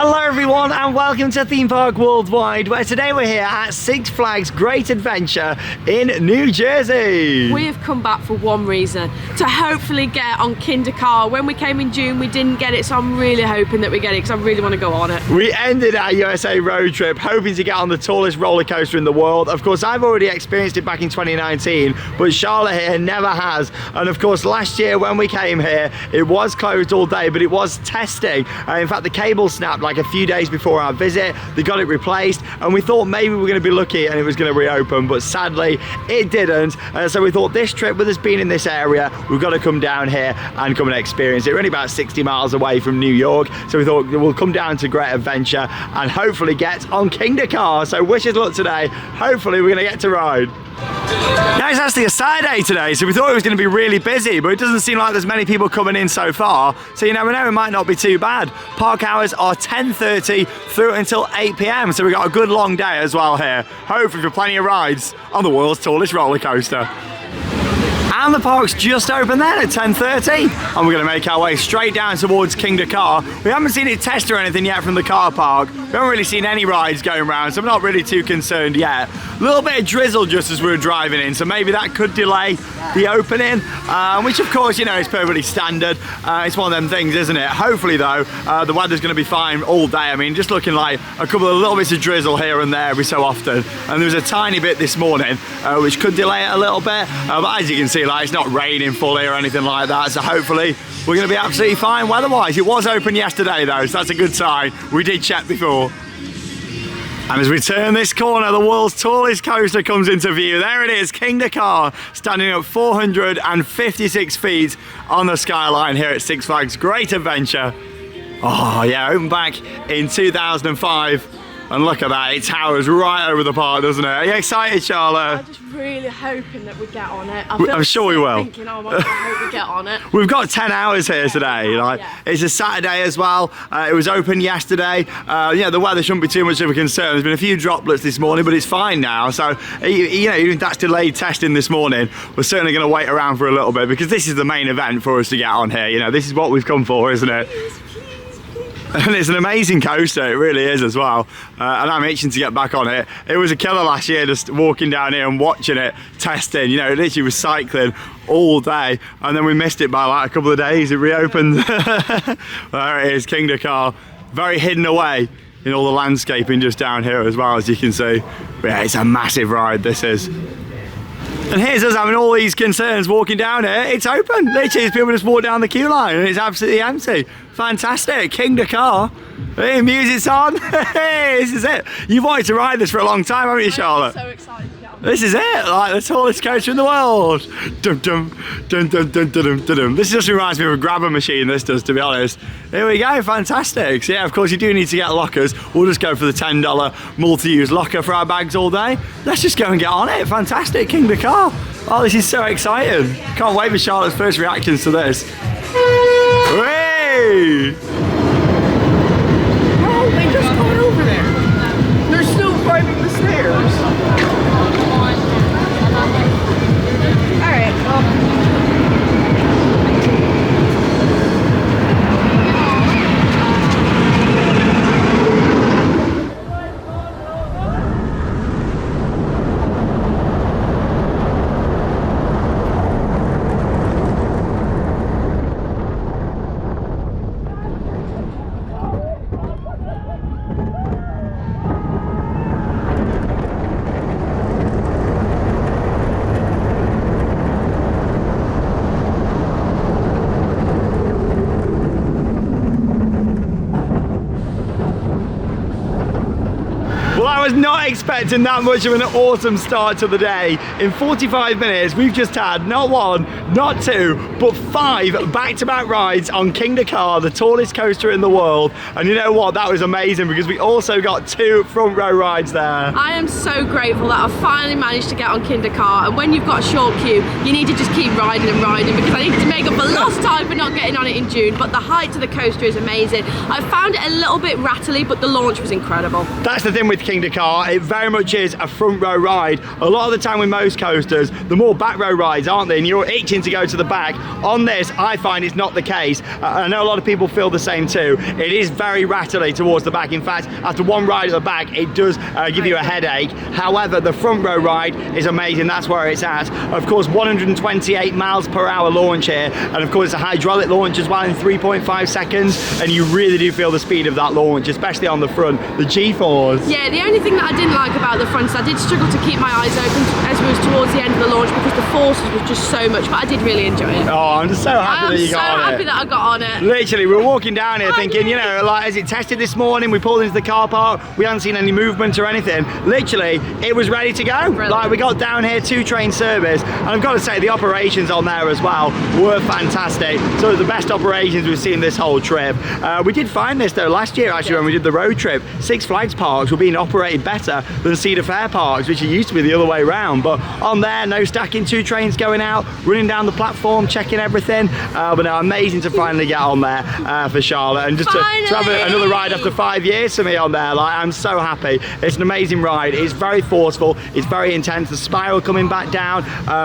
Hello everyone and welcome to Theme Park Worldwide, where today we're here at Six Flags Great Adventure in New Jersey. We have come back for one reason, to hopefully get on Kingda Ka. When we came in June we didn't get it, so I'm really hoping that we get it because I really want to go on it. We ended our USA road trip hoping to get on the tallest roller coaster in the world. Of course, I've already experienced it back in 2019, but Charlotte here never has. And of course, last year when we came here, it was closed all day, but it was testing. In fact, the cable snapped like a few days before our visit. They got it replaced, and we thought maybe we were going to be lucky and it was going to reopen, but sadly it didn't. So we thought this trip, with us being in this area, we've got to come down here and come and experience it. We're only about 60 miles away from New York, so we thought we'll come down to Great Adventure and hopefully get on Kingda Ka. So wish us luck today. Hopefully we're going to get to ride. Now it's actually a Saturday today, so we thought it was going to be really busy, but it doesn't seem like there's many people coming in so far, so you never know, it might not be too bad. Park hours are 10:30 through until 8 PM, so we've got a good long day as well here. Hopefully for plenty of rides on the world's tallest roller coaster. And the park's just open then at 10:30, and we're going to make our way straight down towards Kingda Ka. We haven't seen it test or anything yet from the car park. We haven't really seen any rides going around, so I'm not really too concerned yet. A little bit of drizzle just as we were driving in, so maybe that could delay the opening, which of course, you know, is perfectly standard. It's one of them things, isn't it? Hopefully though, the weather's going to be fine all day. I mean, just looking like a couple of little bits of drizzle here and there every so often, and there was a tiny bit this morning, which could delay it a little bit, but as you can see, like, it's not raining fully or anything like that, so hopefully we're going to be absolutely fine weather-wise. It was open yesterday though, so that's a good sign. We did check before. And as we turn this corner, the world's tallest coaster comes into view. There it is, Kingda Ka, standing at 456 feet on the skyline here at Six Flags Great Adventure. Oh yeah, opened back in 2005. And look at that, it towers right over the park, doesn't it? Are you excited, Charlotte? I'm just really hoping that we get on it. I'm sure we will. Thinking, oh my God, I hope we get on it. We've got 10 hours here today. Like, it's a Saturday as well. It was open yesterday. Yeah, the weather shouldn't be too much of a concern. There's been a few droplets this morning, but it's fine now. So, you know, even if that's delayed testing this morning, we're certainly going to wait around for a little bit, because this is the main event for us to get on here. You know, this is what we've come for, isn't it? And it's an amazing coaster, it really is as well. And I'm itching to get back on it. It was a killer last year, just walking down here and watching it, testing. You know, it literally was cycling all day, and then we missed it by like a couple of days. It reopened. There it is, Kingda Ka, very hidden away in all the landscaping just down here as well, as you can see. But yeah, it's a massive ride, this is. And here's us having all these concerns walking down here. It's open. Literally, people just walk down the queue line and it's absolutely empty. Fantastic. Kingda Ka. Hey, music's on. Hey, this is it. You've wanted to ride this for a long time, haven't you, Charlotte? I'm so excited to get on. This is it, like the tallest coaster in the world. Dum, dum, dum, dum, dum, dum, dum, dum. This just reminds me of a grabber machine, this does, to be honest. Here we go, fantastic. So yeah, of course you do need to get lockers. We'll just go for the $10 multi-use locker for our bags all day. Let's just go and get on it. Fantastic, Kingda Ka. Oh, this is so exciting. Can't wait for Charlotte's first reactions to this. Hooray! Oh, they just got over there. They're still climbing the stairs. Alright, well. I was not expecting that much of an awesome start to the day. In 45 minutes, we've just had not one, not two, but 5 back-to-back rides on Kingda Ka, the tallest coaster in the world. And you know what? That was amazing, because we also got 2 front row rides there. I am so grateful that I finally managed to get on Kingda Ka. And when you've got a short queue, you need to just keep riding and riding, because I need to make up for lost time for not getting on it in June. But the height of the coaster is amazing. I found it a little bit rattly, but the launch was incredible. That's the thing with Kingda Ka. Ka, it very much is a front row ride. A lot of the time with most coasters, the more back row rides, aren't they? And you're itching to go to the back. On this, I find it's not the case. I know a lot of people feel the same too. It is very rattly towards the back. In fact, after one ride at the back, it does give you a headache. However, the front row ride is amazing. That's where it's at. Of course, 128 miles per hour launch here. And of course, it's a hydraulic launch as well in 3.5 seconds. And you really do feel the speed of that launch, especially on the front. The G-force. Yeah, the only thing that I didn't like about the front is I did struggle to keep my eyes open as we was towards the end of the launch because the forces was just so much, but I did really enjoy it. Oh, I'm just so happy that you got on it. I'm so happy that I got on it. Literally, we were walking down here thinking, you know, like, as it tested this morning, we pulled into the car park, we hadn't seen any movement or anything. Literally, it was ready to go. Brilliant. Like, we got down here, 2-train service, and I've got to say, the operations on there as well were fantastic. So the best operations we've seen this whole trip. We did find this though last year actually when we did the road trip. Six Flags parks were being operated better than Cedar Fair parks, which it used to be the other way around. But on there, no stacking, 2 trains going out, running down the platform, checking everything. But no, amazing to finally get on there for Charlotte, and just to have another ride after 5 years for me on there. Like, I'm so happy. It's an amazing ride. It's very forceful. It's very intense. The spiral coming back down,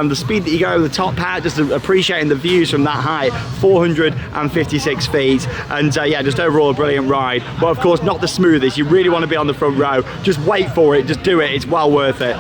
the speed that you go over the top hat, just appreciating the views from that height, 456 feet, and yeah, just overall a brilliant ride. But of course, not the smoothest. You really want to be on the front row. Just wait for it. Just do it. It's well worth it.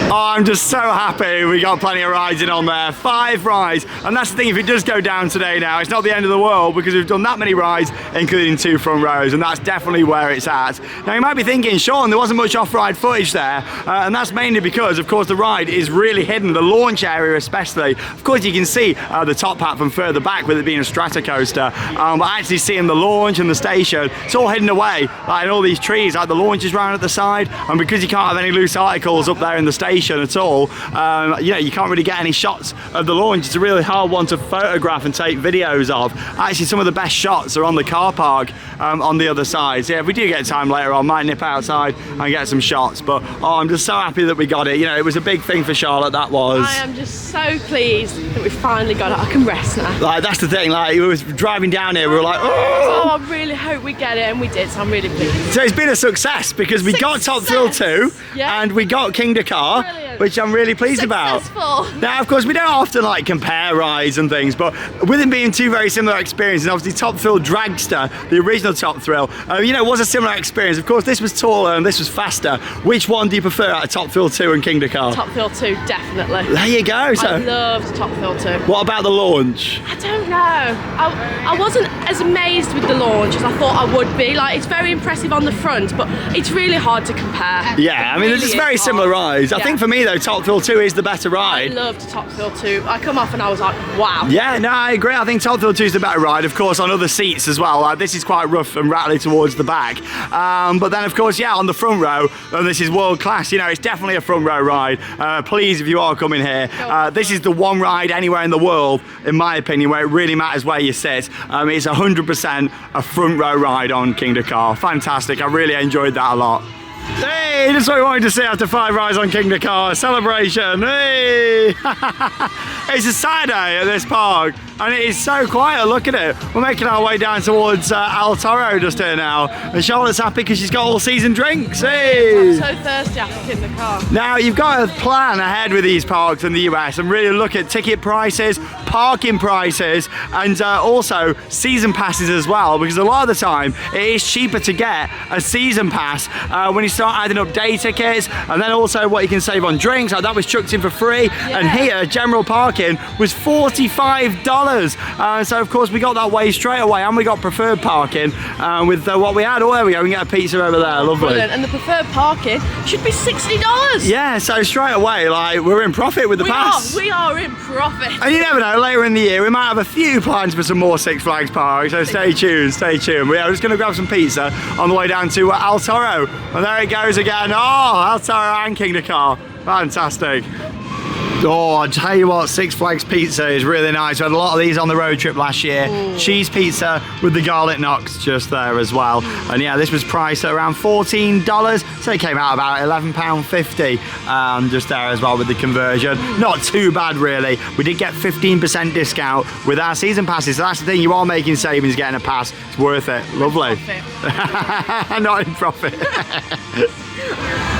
Oh, I'm just so happy we got plenty of rides in on there. 5 rides, and that's the thing, if it does go down today now, it's not the end of the world because we've done that many rides, including 2 front rows, and that's definitely where it's at. Now you might be thinking, Sean, there wasn't much off-ride footage there, and that's mainly because, of course, the ride is really hidden, the launch area especially. Of course, you can see the top hat from further back with it being a strata coaster, but actually seeing the launch and the station, it's all hidden away, like in all these trees, like the launch is round at the side, and because you can't have any loose articles up there in the station at all, you know, you can't really get any shots of the launch. It's a really hard one to photograph and take videos of. Actually, some of the best shots are on the car park on the other side. So yeah, if we do get time later on, might nip outside and get some shots. But oh, I'm just so happy that we got it. You know, it was a big thing for Charlotte, that was. I am just so pleased that we finally got it. I can rest now. Like, that's the thing, like, we was driving down here, we were like, oh! I really hope we get it, and we did, so I'm really pleased. So it's been a success because we got Top Thrill 2, yeah, and we got Kingda Ka, which I'm really pleased about. Now, of course, we don't often like compare rides and things, but with them being 2 very similar experiences, obviously Top Thrill Dragster, the original Top Thrill, you know, was a similar experience. Of course, this was taller and this was faster. Which one do you prefer out of Top Thrill 2 and Kingda Ka? Top Thrill 2, definitely. There you go. So I loved Top Thrill 2. What about the launch? I don't know. I wasn't as amazed with the launch as I thought I would be. Like, it's very impressive on the front, but it's really hard to compare. Yeah, I mean, really they're just very similar rides. I think for me though, Top Thrill 2 is the better ride. I loved Top Thrill 2. I come off and I was like, wow. Yeah, no, I agree. I think Top Thrill 2 is the better ride, of course, on other seats as well. Like, this is quite rough and rattly towards the back. But then, of course, yeah, on the front row, and this is world class. You know, it's definitely a front row ride. Please, if you are coming here, this is the one ride anywhere in the world, in my opinion, where it really matters where you sit. It's 100% a front row ride on Kingda Ka. Fantastic. I really enjoyed that a lot. Hey, that's what we wanted to see after 5 rides on Kingda Ka. Celebration, hey! It's a Saturday at this park, and it is so quiet, look at it. We're making our way down towards Toro just here now, and Charlotte's happy because she's got all season drinks, hey! I'm so thirsty after Kingda Ka. Now, you've got to plan ahead with these parks in the US and really look at ticket prices, parking prices, and also season passes as well, because a lot of the time, it is cheaper to get a season pass when you start adding up day tickets, and then also what you can save on drinks. Like, that was chucked in for free, and here general parking was $45. So of course we got that way straight away, and we got preferred parking with what we had. Oh, there we go, we can get a pizza over there. Lovely. Brilliant. And the preferred parking should be $60. Yeah, so straight away, like, we're in profit with the pass. We are in profit. And you never know, later in the year we might have a few plans for some more Six Flags parks, so stay tuned, stay tuned. But yeah, we're just going to grab some pizza on the way down to Toro, and there it goes again. Oh, Toro and Kingda Ka, fantastic. Oh, I tell you what, Six Flags pizza is really nice. We had a lot of these on the road trip last year. Cheese pizza with the garlic knots just there as well. And yeah, this was priced at around $14, so it came out about £11.50 just there as well with the conversion. Not too bad really. We did get 15% discount with our season passes, so that's the thing, you are making savings getting a pass. It's worth it. Lovely. Not in profit.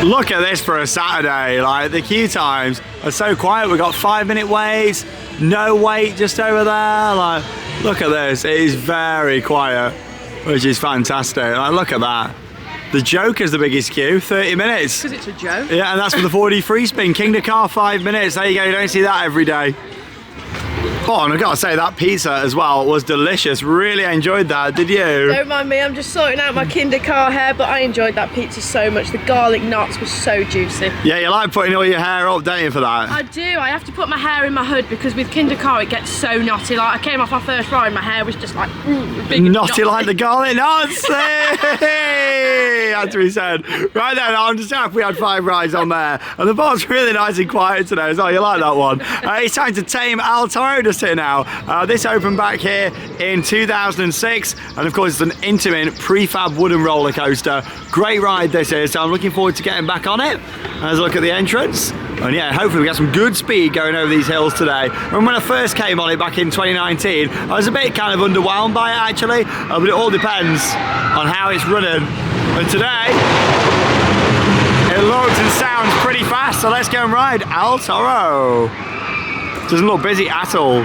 Look at this for a Saturday, like the queue times are so quiet. We've got 5-minute waits, no wait just over there. Like, look at this, it is very quiet, which is fantastic. Like, look at that. The Joker's the biggest queue, 30 minutes. Because it's a joke. Yeah, and that's for the 4D free spin. Kingda Ka, 5 minutes. There you go, you don't see that every day. Oh, and I've got to say, that pizza as well was delicious. Really enjoyed that, did you? Don't mind me, I'm just sorting out my Kingda Ka hair, but I enjoyed that pizza so much. The garlic knots were so juicy. Yeah, you like putting all your hair up, don't you, for that? I do, I have to put my hair in my hood because with Kingda Ka it gets so knotty. Like, I came off my first ride, my hair was just like, big and knotty like the garlic knots! Hey! Had to be said. Right then, I'm just happy we had 5 rides on there. And the bar's really nice and quiet today as well. You like that one? It's time to tame Toro just here now. This opened back here in 2006, and of course it's an intimate prefab wooden roller coaster. Great ride this is, so I'm looking forward to getting back on it. Let's look at the entrance. And yeah, hopefully we get some good speed going over these hills today. And when I first came on it back in 2019, I was a bit kind of underwhelmed by it actually, but it all depends on how it's running. And today, it looks and sounds pretty fast, so let's go and ride Toro. Doesn't look busy at all.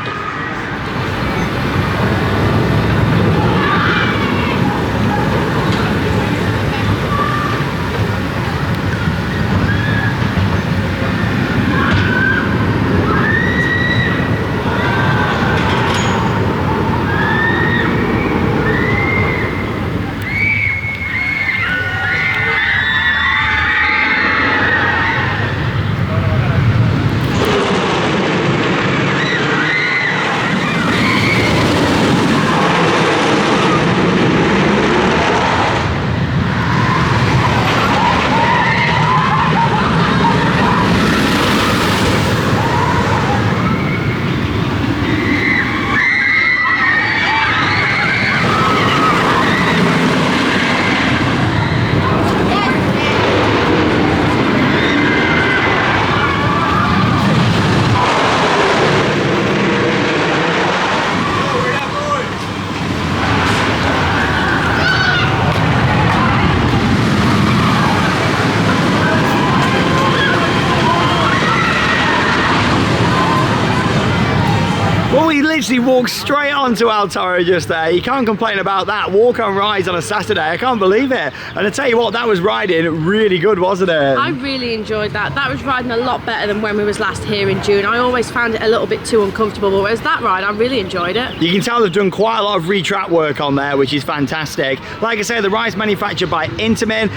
Literally walked straight onto Toro just there. You can't complain about that. Walk on rides on a Saturday. I can't believe it. And I tell you what, that was riding really good, wasn't it? I really enjoyed that. That was riding a lot better than when we was last here in June. I always found it a little bit too uncomfortable, but whereas that ride, I really enjoyed it. You can tell they've done quite a lot of retrack work on there, which is fantastic. Like I say, the ride's manufactured by Intamin.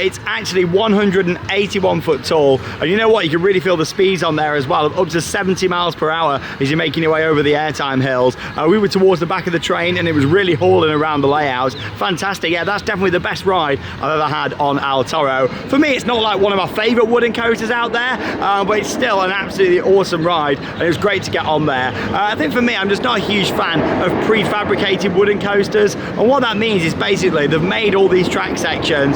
It's actually 181 foot tall. And you know what? You can really feel the speeds on there as well, up to 70 miles per hour as you're making your way over the airtime hills. We were towards the back of the train and it was really hauling around the layouts. Fantastic. Yeah, that's definitely the best ride I've ever had on Toro. For me, it's not like one of my favorite wooden coasters out there, but it's still an absolutely awesome ride and it was great to get on there. I think for me, I'm just not a huge fan of prefabricated wooden coasters, and what that means is basically they've made all these track sections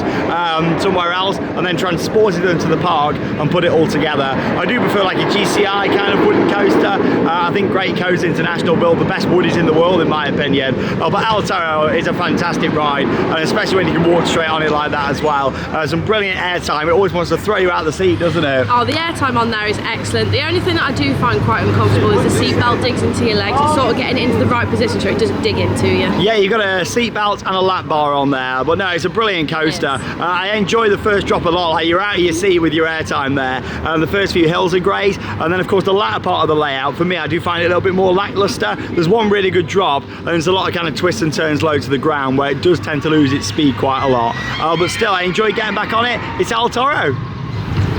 somewhere else and then transported them to the park and put it all together. I do prefer like a GCI kind of wooden coaster. I think Great Coast International build the best woodies in the world in my opinion, but Toro is a fantastic ride, and especially when you can walk straight on it like that as well. Some brilliant airtime. It always wants to throw you out the seat, doesn't it? Oh, the airtime on there is excellent. The only thing that I do find quite uncomfortable is the seat belt digs into your legs. It's sort of getting into the right position so it doesn't dig into you. Yeah, you've got a seat belt and a lap bar on there, but no, it's a brilliant coaster. Yes. I enjoy the first drop a lot. Like, you're out of your seat with your airtime there. The first few hills are great, and then of course the latter part of the layout, for me, I do find it a little bit more lackluster. There's one really good drop, and there's a lot of kind of twists and turns low to the ground where it does tend to lose its speed quite a lot. But still, I enjoy getting back on it. It's Toro.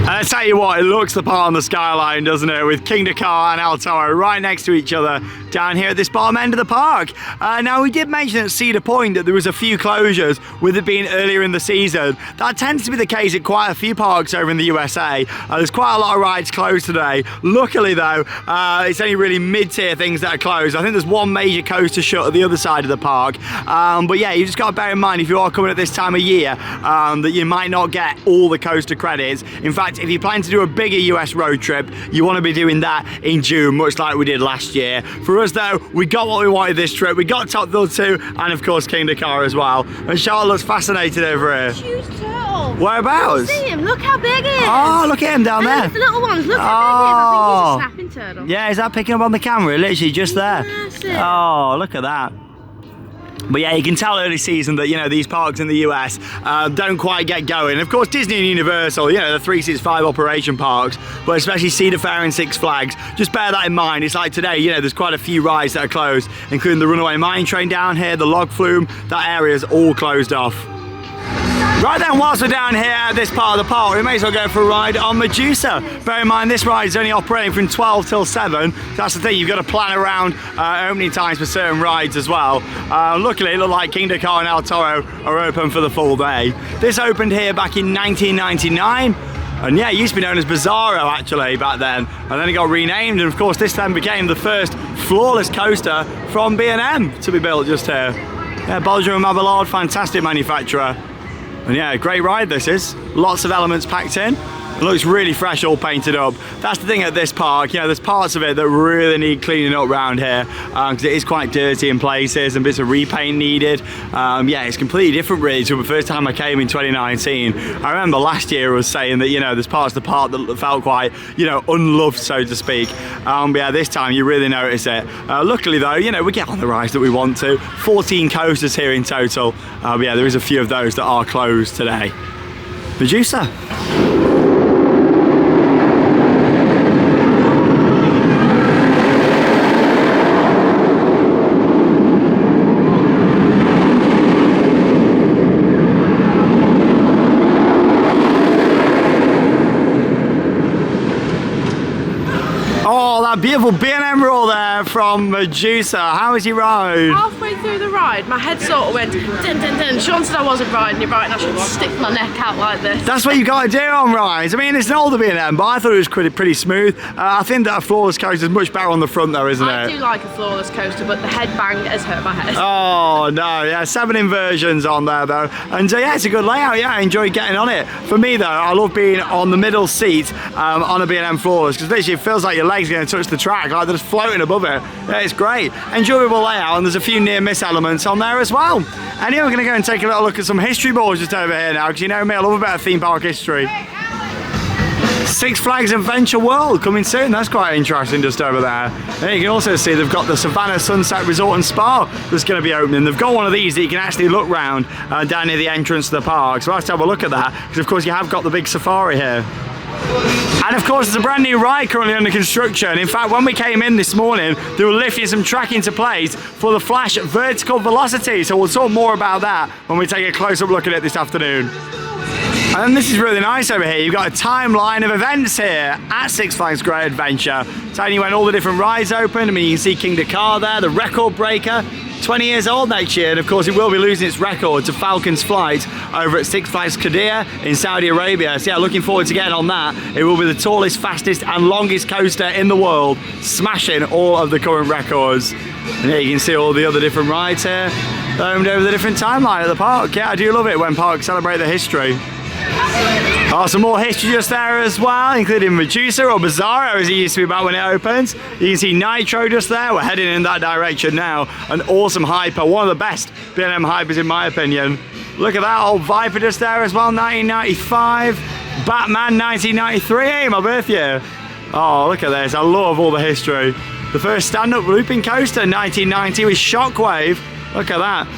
And I tell you what, it looks the part on the skyline, doesn't it? With Kingda Ka and El Toro right next to each other down here at this bottom end of the park. Now, we did mention at Cedar Point that there was a few closures with it being earlier in the season. That tends to be the case at quite a few parks over in the USA. There's quite a lot of rides closed today. Luckily though, it's only really mid-tier things that are closed. I think there's one major coaster shut at the other side of the park. But yeah, you just got to bear in mind if you are coming at this time of year that you might not get all the coaster credits. In fact, if you plan to do a bigger US road trip, you want to be doing that in June, much like we did last year. For us though, we got what we wanted this trip. We got Top Thrill 2 and of course Kingda Ka as well. And Charlotte looks fascinated over here. Huge turtle. Whereabouts? See him, look how big he is. Oh, look at him down there. Look at the little ones, look how big he is. I think he's a snapping turtle. Yeah, is that picking up on the camera? Literally just there. Massive. Oh, look at that. But yeah, you can tell early season that, you know, these parks in the US don't quite get going. Of course, Disney and Universal, you know, the 365 operation parks, but especially Cedar Fair and Six Flags. Just bear that in mind. It's like today, you know, there's quite a few rides that are closed, including the Runaway Mine Train down here, the Log Flume. That area is all closed off. Right then, whilst we're down here at this part of the park, we may as well go for a ride on Medusa. Bear in mind, this ride is only operating from 12 till 7. That's the thing, you've got to plan around opening times for certain rides as well. Luckily, it looked like Kingda Ka and El Toro are open for the full day. This opened here back in 1999. And yeah, it used to be known as Bizarro actually back then. And then it got renamed, and of course this then became the first floorless coaster from B&M to be built just here. Yeah, Belgium and Mabillard, fantastic manufacturer. And yeah, great ride this is. Lots of elements packed in. It looks really fresh, all painted up. That's the thing at this park, you know, there's parts of it that really need cleaning up around here because it is quite dirty in places and bits of repaint needed. Yeah, it's completely different really to the first time I came in 2019. I remember last year I was saying that, you know, there's parts of the park that felt quite, you know, unloved, so to speak. But yeah, this time you really notice it. Luckily though, you know, we get on the rides that we want to. 14 coasters here in total. But yeah, there is a few of those that are closed today. Medusa. Beautiful B&M roll there from Medusa. How was your ride? Halfway through the ride, my head sort of went dun dun dun. Sean said I wasn't riding it right and I should stick my neck out like this. That's what you got to do on rides. I mean, it's an older B&M, but I thought it was pretty smooth. I think that a floorless coaster is much better on the front though, isn't it? I do like a floorless coaster, but the head bang has hurt my head. Oh no, yeah, 7 inversions on there though. And yeah, it's a good layout. Yeah, I enjoyed getting on it. For me though, I love being on the middle seat on a B&M floorless because literally it feels like your legs are going to touch the track, like they're just floating above it. Yeah, it's great. Enjoyable layout, and there's a few near miss elements on there as well. Anyway, we're going to go and take a little look at some history boards just over here now, because you know me, I love a bit of theme park history. Six Flags Adventure World coming soon. That's quite interesting just over there. And you can also see they've got the Savannah Sunset Resort and Spa that's going to be opening. They've got one of these that you can actually look round down near the entrance to the park. So let's have a look at that, because of course you have got the big safari here. And of course, there's a brand new ride currently under construction. In fact, when we came in this morning, they were lifting some track into place for the Flash Vertical Velocity. So we'll talk more about that when we take a close-up look at it this afternoon. And this is really nice over here. You've got a timeline of events here at Six Flags Great Adventure, telling you when all the different rides open. I mean, you can see Kingda Ka there, the record breaker. 20 years old next year, and of course it will be losing its record to Falcon's Flight over at Six Flags Qiddiya in Saudi Arabia. So yeah, looking forward to getting on that. It will be the tallest, fastest and longest coaster in the world, smashing all of the current records. And here you can see all the other different rides here, roamed over the different timeline at the park. Yeah, I do love it when parks celebrate the history. Oh, some more history just there as well, including Medusa, or Bizarro as it used to be back when it opened. You can see Nitro just there. We're heading in that direction now. An awesome hyper, one of the best B&M hypers in my opinion. Look at that old Viper just there as well, 1995. Batman 1993, hey, my birth year. Oh, look at this, I love all the history. The first stand-up looping coaster, 1990, with Shockwave. Look at that.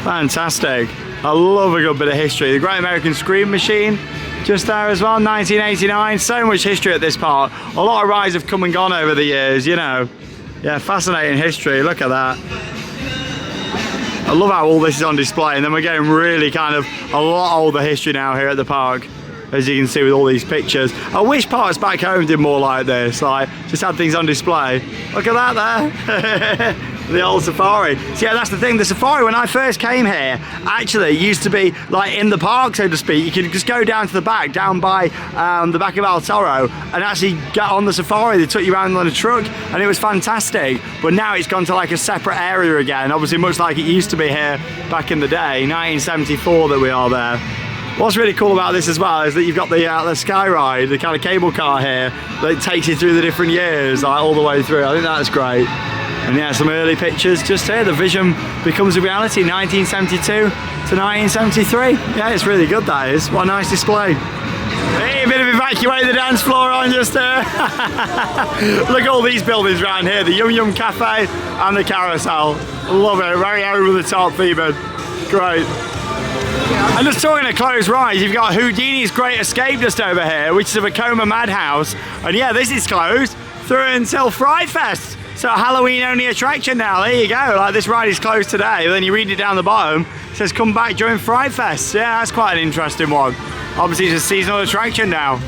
Fantastic. I love a good bit of history. The Great American Scream Machine, just there as well, 1989. So much history at this park. A lot of rides have come and gone over the years, you know. Yeah, fascinating history. Look at that. I love how all this is on display, and then we're getting really kind of a lot older history now here at the park. as you can see with all these pictures. I wish parks back home did more like this, like just had things on display. Look at that there. The old safari. So yeah, that's the thing. The safari, when I first came here, actually used to be like in the park, so to speak. You could just go down to the back, down by the back of El Toro, and actually get on the safari. They took you around on a truck, and it was fantastic. But now it's gone to like a separate area again, obviously much like it used to be here back in the day, 1974 that we are there. What's really cool about this as well is that you've got the sky ride, the kind of cable car here that takes you through the different years, like all the way through. I think that's great. And yeah, some early pictures just here. The vision becomes a reality, 1972 to 1973. Yeah, it's really good, that is. What a nice display. Hey, a bit of evacuate the dance floor on just here. Look at all these buildings around here. The Yum Yum Cafe and the Carousel. Love it, very over the top theming. Great. And just talking of closed rides, you've got Houdini's Great Escape just over here, which is a Vekoma Madhouse. And yeah, this is closed through until Fright Fest. So a Halloween only attraction now, there you go. Like this ride is closed today, but then you read it down the bottom, it says come back during Fright Fest. Yeah, that's quite an interesting one. Obviously it's a seasonal attraction now.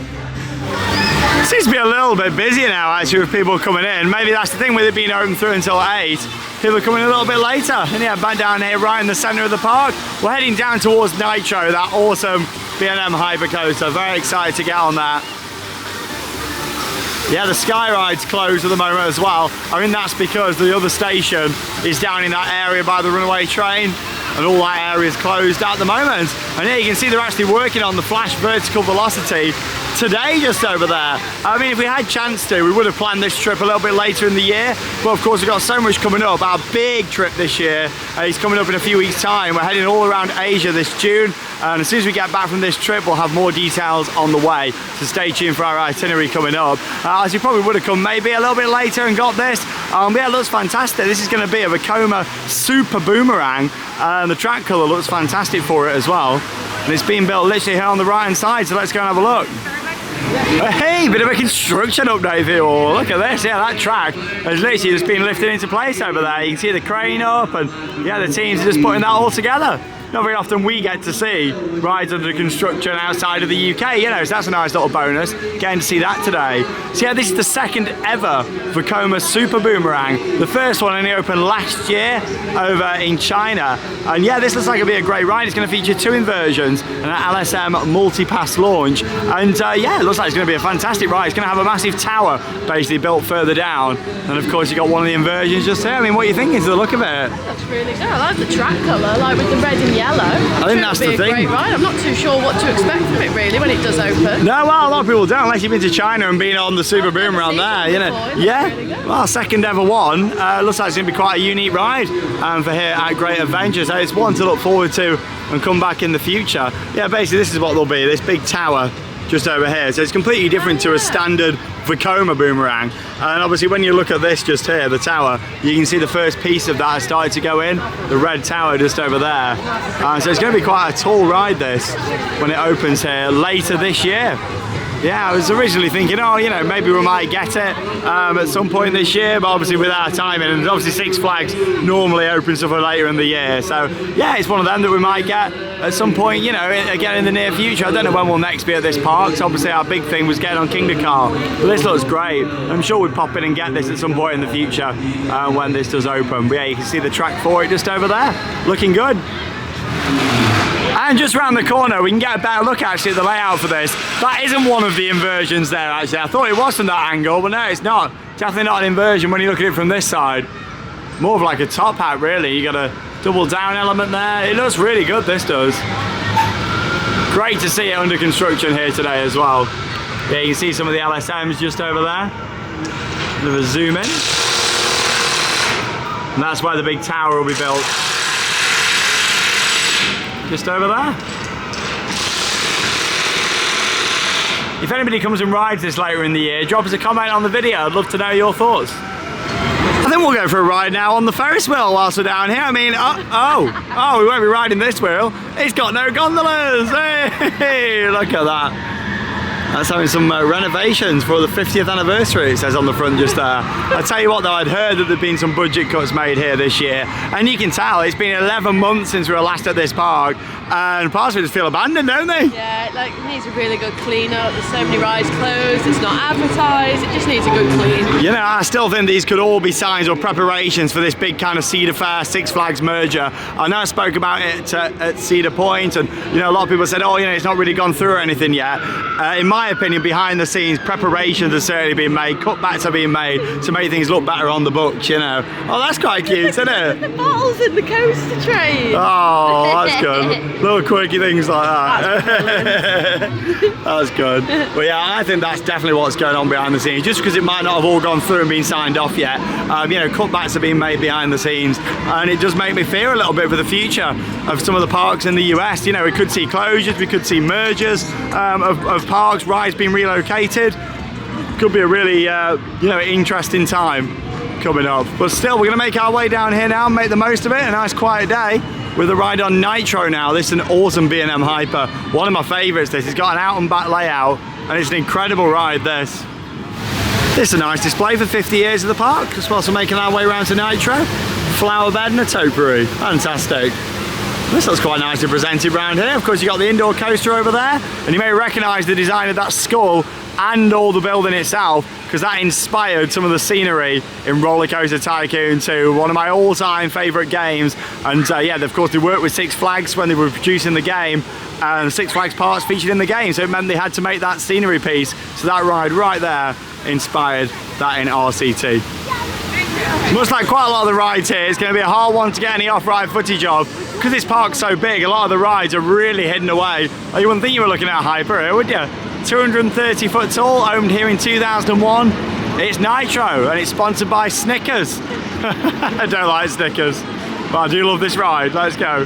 It seems to be a little bit busier now actually with people coming in. Maybe that's the thing with it being open through until 8. People are coming a little bit later. And yeah, back down here right in the centre of the park. We're heading down towards Nitro, that awesome B&M hypercoaster. Very excited to get on that. Yeah, the Sky Ride's closed at the moment as well. I mean, that's because the other station is down in that area by the runaway train, and all that area is closed at the moment. And here you can see they're actually working on the Flash Vertical Velocity today just over there. I mean, if we had chance to, we would have planned this trip a little bit later in the year, but of course we've got so much coming up. Our big trip this year is coming up in a few weeks' time. We're heading all around Asia this June, and as soon as we get back from this trip, we'll have more details on the way. So stay tuned for our itinerary coming up. As you probably would have come maybe a little bit later and got this. But yeah, it looks fantastic. This is going to be a Vekoma Super Boomerang, and the track colour looks fantastic for it as well. And it's being built literally here on the right hand side, so let's go and have a look. Hey, bit of a construction update for you all. Look at this, yeah, that track has literally just been lifted into place over there. You can see the crane up, and yeah, the teams are just putting that all together. Not very often we get to see rides under construction outside of the UK, you know, so that's a nice little bonus, getting to see that today. So yeah, this is the second ever Vekoma Super Boomerang. The first one only opened last year over in China. And yeah, this looks like it'll be a great ride. It's going to feature 2 inversions and an LSM multi-pass launch. And yeah, it looks like it's going to be a fantastic ride. It's going to have a massive tower basically built further down. And of course, you've got one of the inversions just here. I mean, what are you thinking to the look of it? That's really good. I like the track colour, like with the red and yellow. I think that's the thing. Great ride. I'm not too sure what to expect from it really when it does open. No, well, a lot of people don't, unless you've been to China and been on the Super Boomerang there, you know. Yeah, really well, second ever one. Looks like it's going to be quite a unique ride for here at Great Adventure. So it's one to look forward to and come back in the future. Yeah, basically this is what there'll be, this big tower just over here. So it's completely different to a standard Vekoma Boomerang. And obviously when you look at this just here, the tower, you can see the first piece of that has started to go in, the red tower just over there. So it's going to be quite a tall ride this when it opens here later this year. Yeah, I was originally thinking, oh, you know, maybe we might get it at some point this year, but obviously with our timing, and obviously Six Flags normally opens up for later in the year. So yeah, it's one of them that we might get at some point, you know, again in the near future. I don't know when we'll next be at this park. So obviously our big thing was getting on Kingda Ka, but this looks great. I'm sure we'd pop in and get this at some point in the future when this does open. But yeah, you can see the track for it just over there, looking good. And just around the corner, we can get a better look actually at the layout for this. That isn't one of the inversions there actually. I thought it was from that angle, but no, it's not. Definitely not an inversion when you look at it from this side. More of like a top hat really. You got a double down element there. It looks really good, this does. Great to see it under construction here today as well. Yeah, you can see some of the LSMs just over there. Bit of a zoom in. And that's where the big tower will be built. Just over there. If anybody comes and rides this later in the year, drop us a comment on the video. I'd love to know your thoughts. I think we'll go for a ride now on the Ferris wheel whilst we're down here. I mean, we won't be riding this wheel. It's got no gondolas. Hey, look at that. That's having some renovations for the 50th anniversary, it says on the front just there. I tell you what though, I'd heard that there'd been some budget cuts made here this year, and you can tell it's been 11 months since we were last at this park, and parts of it just feel abandoned, don't they? Yeah, like it needs a really good clean up. There's so many rides closed, it's not advertised, it just needs a good clean. You know, I still think these could all be signs or preparations for this big kind of Cedar Fair, Six Flags merger. I know I spoke about it at Cedar Point, and you know, a lot of people said, oh, you know, it's not really gone through or anything yet. In my opinion, behind the scenes, preparations are certainly being made, cutbacks are being made to make things look better on the books, you know. Oh, that's quite cute, isn't it? The bottles in the coaster train. Oh, that's good. Little quirky things like that. That's good. But yeah, I think that's definitely what's going on behind the scenes. Just because it might not have all gone through and been signed off yet, you know, cutbacks are being made behind the scenes, and it does make me fear a little bit for the future of some of the parks in the US. You know, we could see closures, we could see mergers of parks, rides being relocated. Could be a really, you know, interesting time coming up. But still, we're going to make our way down here now and make the most of it. A nice quiet day with a ride on Nitro now. This is an awesome B&M Hyper. One of my favourites, this. It's got an out and back layout, and it's an incredible ride, this. This is a nice display for 50 years of the park, as well as making our way around to Nitro. Flower bed and a topiary. Fantastic. This looks quite nicely presented around here. Of course, you've got the indoor coaster over there, and you may recognise the design of that skull and all the building itself, because that inspired some of the scenery in Roller Coaster Tycoon 2, one of my all-time favourite games. And yeah, of course, they worked with Six Flags when they were producing the game, and Six Flags parks featured in the game, so it meant they had to make that scenery piece. So that ride right there inspired that in RCT. Much like quite a lot of the rides here, it's going to be a hard one to get any off-ride footage of, because this park's so big. A lot of the rides are really hidden away. Oh, you wouldn't think you were looking at a Hyper here, would you? 230 foot tall, owned here in 2001. It's Nitro, and it's sponsored by Snickers. I don't like Snickers, but I do love this ride. Let's go.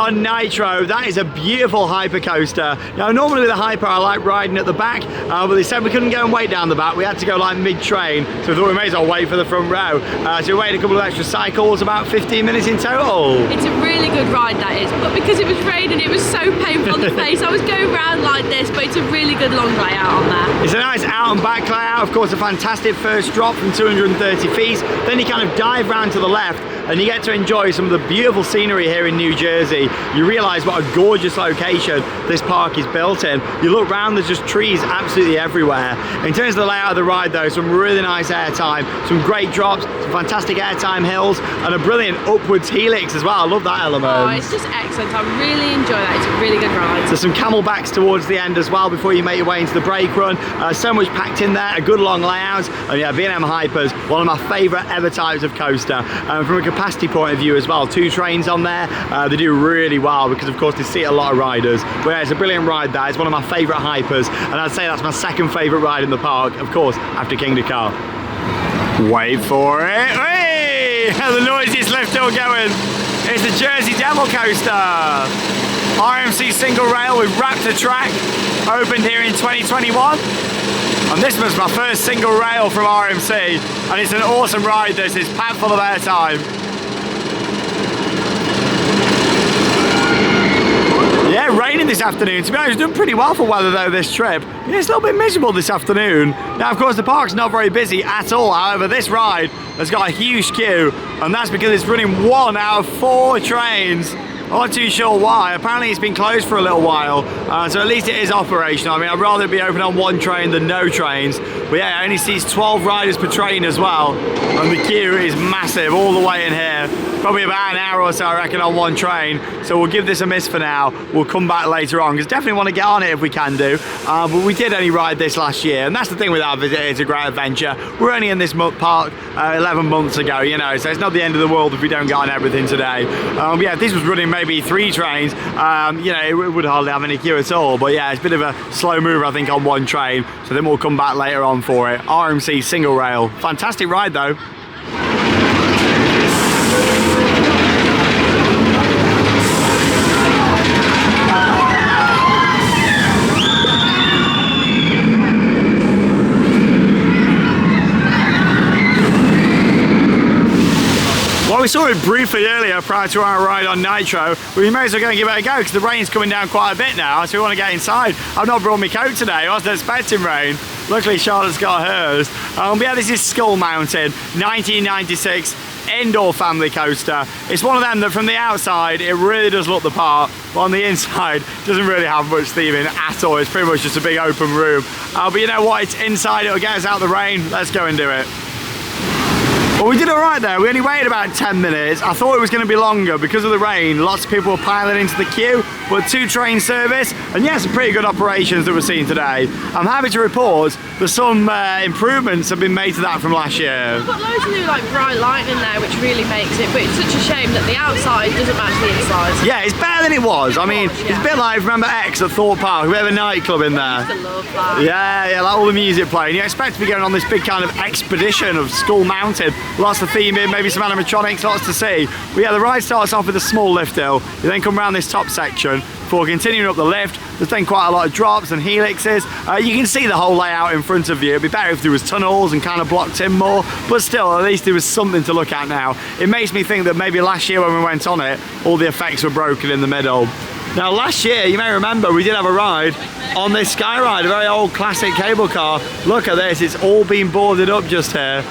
Nitro, that is a beautiful hyper coaster. Now normally with a hyper I like riding at the back, but they said we couldn't go and wait down the back, we had to go like mid-train, so we thought we may as well wait for the front row. So we waited a couple of extra cycles, about 15 minutes in total. It's a really good ride, that is, but because it was raining it was so painful on the face. I was going around like this, but it's a really good long layout on there. It's a nice out and back layout, of course a fantastic first drop from 230 feet, then you kind of dive round to the left and you get to enjoy some of the beautiful scenery here in New Jersey. You realise what a gorgeous location this park is built in. You look around, there's just trees absolutely everywhere. In terms of the layout of the ride though, some really nice airtime, some great drops, some fantastic airtime hills, and a brilliant upwards helix as well. I love that element. Oh, it's just excellent. I really enjoy that. It's a really good ride. There's some camelbacks towards the end as well before you make your way into the brake run. So much packed in there, a good long layout, and yeah, B&M Hypers, one of my favourite ever types of coaster. From a capacity point of view as well, 2 trains on there, they do really well because of course they seat a lot of riders. But yeah, it's a brilliant ride there. It's one of my favourite Hypers, and I'd say that's my second favourite ride in the park, of course, after Kingda Ka. Wait for it. Hey! The noisiest lift still going. It's the Jersey Devil Coaster. RMC single rail with Raptor track, opened here in 2021. And this was my first single rail from RMC, and it's an awesome ride. This is packed full of airtime. Yeah, raining this afternoon. To be honest, it's done pretty well for weather though this trip. Yeah, it's a little bit miserable this afternoon. Now, of course, the park's not very busy at all. However, this ride has got a huge queue, and that's because it's running 1 out of 4 trains I'm not too sure why. Apparently it's been closed for a little while, so at least it is operational. I mean, I'd rather it be open on one train than no trains. But yeah, it only seats 12 riders per train as well, and the queue is massive all the way in here. Probably about an hour or so, I reckon, on one train. So we'll give this a miss for now. We'll come back later on, because definitely want to get on it if we can do. But we did only ride this last year, and that's the thing with our visit. It's a great adventure. We're only in this park 11 months ago, you know, so it's not the end of the world if we don't get on everything today. Yeah, if this was running maybe 3 trains, you know, it would hardly have any queue at all. But yeah, it's a bit of a slow move, I think, on one train. So then we'll come back later on for it. RMC single rail. Fantastic ride though. Well, we saw it briefly earlier prior to our ride on Nitro, but we may as well go and give it a go because the rain's coming down quite a bit now, so we want to get inside. I've not brought my coat today, I wasn't expecting rain. Luckily Charlotte's got hers. But yeah, this is Skull Mountain, 1996 indoor family coaster. It's one of them that from the outside, it really does look the part, but on the inside, doesn't really have much theming at all. It's pretty much just a big open room. But you know what, it's inside, it'll get us out the rain. Let's go and do it. Well, we did all right there. We only waited about 10 minutes. I thought it was going to be longer because of the rain. Lots of people were piling into the queue, but 2 train service, and yeah, some pretty good operations that we're seeing today. I'm happy to report that some improvements have been made to that from last year. We've got loads of new like bright lighting in there, which really makes it, but it's such a shame that the outside doesn't match the inside. Yeah, it's better than it was. I mean, it's a bit like, remember X at Thorpe Park? We have a nightclub in there. I used to love that. Yeah, like all the music playing. You expect to be going on this big kind of expedition of Skull Mountain. Lots of theming, maybe some animatronics, lots to see. But yeah, the ride starts off with a small lift hill. You then come around this top section before continuing up the lift. There's then quite a lot of drops and helixes. You can see the whole layout in front of you. It'd be better if there was tunnels and kind of blocked in more, but still, at least there was something to look at now. It makes me think that maybe last year when we went on it, all the effects were broken in the middle. Now last year, you may remember, we did have a ride on this Sky Ride, a very old classic cable car. Look at this, it's all been boarded up just here.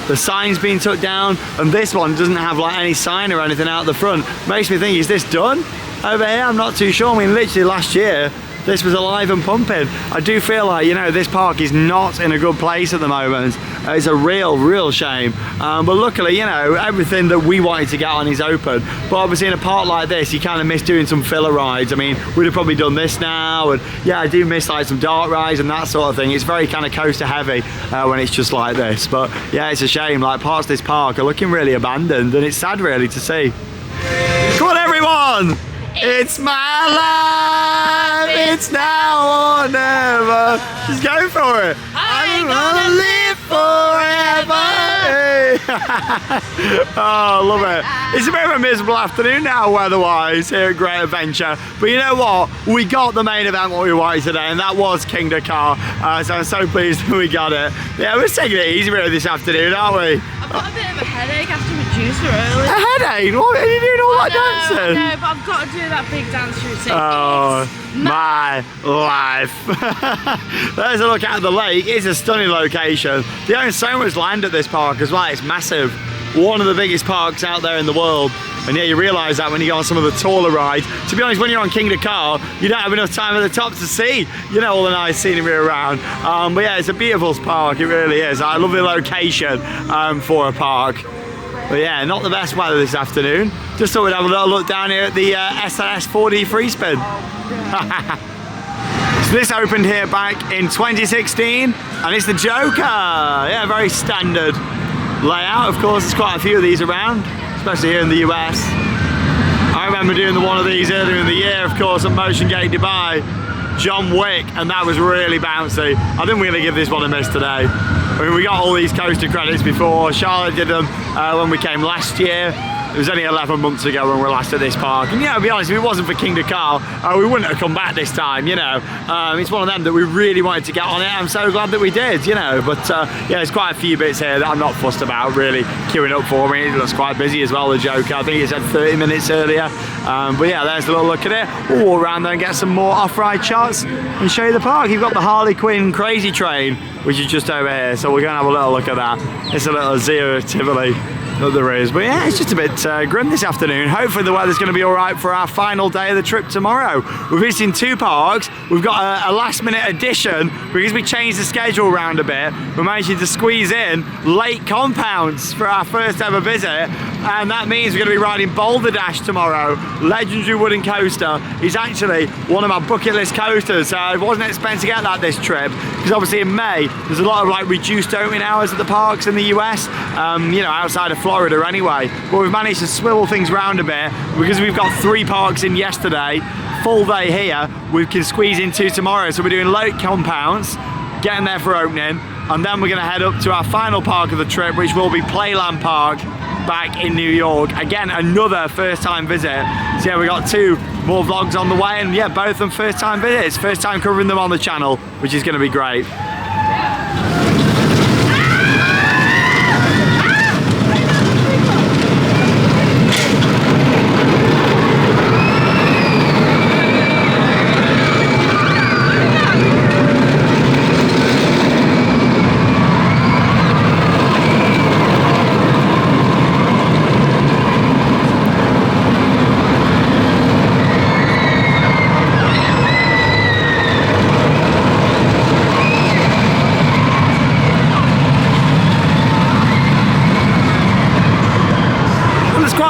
The sign's been took down, and this one doesn't have like any sign or anything out the front. Makes me think, is this done over here? I'm not too sure. I mean, literally last year, this was alive and pumping. I do feel like, you know, this park is not in a good place at the moment. It's a real shame. But luckily, you know, everything that we wanted to get on is open. But obviously in a park like this, you kind of miss doing some filler rides. I mean, we'd have probably done this now. And yeah, I do miss like some dark rides and that sort of thing. It's very kind of coaster heavy when it's just like this. But yeah, it's a shame. Like parts of this park are looking really abandoned, and it's sad really to see. Come on everyone! It's my life, it's now or never. Just go for it. I ain't gonna live forever. Oh, love it. It's a bit of a miserable afternoon now weather-wise here at Great Adventure. But you know what? We got the main event what we wanted today, and that was Kingda Ka. So I'm so pleased that we got it. Yeah, we're taking it easy really this afternoon, aren't we? I've got a bit of a headache after we juiced early. A headache? What are you doing all that dancing? I know, but I've got to do that big dance routine. Oh, my life. There's a look at the lake. It's a stunning location. They own so much land at this park as well. It's massive. One of the biggest parks out there in the world. And yeah, you realise that when you go on some of the taller rides. To be honest, when you're on Kingda Ka, you don't have enough time at the top to see, you know, all the nice scenery around. But yeah, it's a beautiful park, it really is. I love the location for a park. But yeah, not the best weather this afternoon. Just thought we'd have a little look down here at the SNS 4D free spin. So this opened here back in 2016, and it's the Joker. Yeah, very standard layout. Of course, there's quite a few of these around, especially here in the US. I remember doing one of these earlier in the year, of course, at Motion Gate Dubai, John Wick, and that was really bouncy. I think we're gonna give this one a miss today. I mean, we got all these coaster credits before. Charlotte did them when we came last year. It was only 11 months ago when we were last at this park. And yeah, to be honest, if it wasn't for Kingda Ka, we wouldn't have come back this time, you know. It's one of them that we really wanted to get on it. I'm so glad that we did, you know. But yeah, there's quite a few bits here that I'm not fussed about really queuing up for. I mean, it looks quite busy as well, the Joker. I think it said 30 minutes earlier. But yeah, there's a little look at it. We'll walk around there and get some more off-ride shots and show you the park. You've got the Harley Quinn Crazy Train, which is just over here. So we're going to have a little look at that. It's a little Zero Tivoli. that there is. But yeah, it's just a bit grim this afternoon. Hopefully the weather's going to be all right for our final day of the trip tomorrow. We're visiting 2 parks. We've got a last minute addition because we changed the schedule around a bit. We're managing to squeeze in lake compounds for our first ever visit, and that means we're going to be riding Boulder Dash tomorrow. Legendary wooden coaster is actually one of my bucket list coasters, so I wasn't expecting to get that this trip because obviously in May there's a lot of like reduced opening hours at the parks in the US, you know, outside of Florida anyway. But we've managed to swivel things around a bit because we've got 3 parks in yesterday, full day here. We can squeeze in 2 tomorrow, so we're doing lake compounds, getting there for opening, and then we're going to head up to our final park of the trip, which will be Playland Park back in New York. Again, another first time visit. So yeah, we got 2 more vlogs on the way, and yeah, both of them first time visits, first time covering them on the channel, which is going to be great.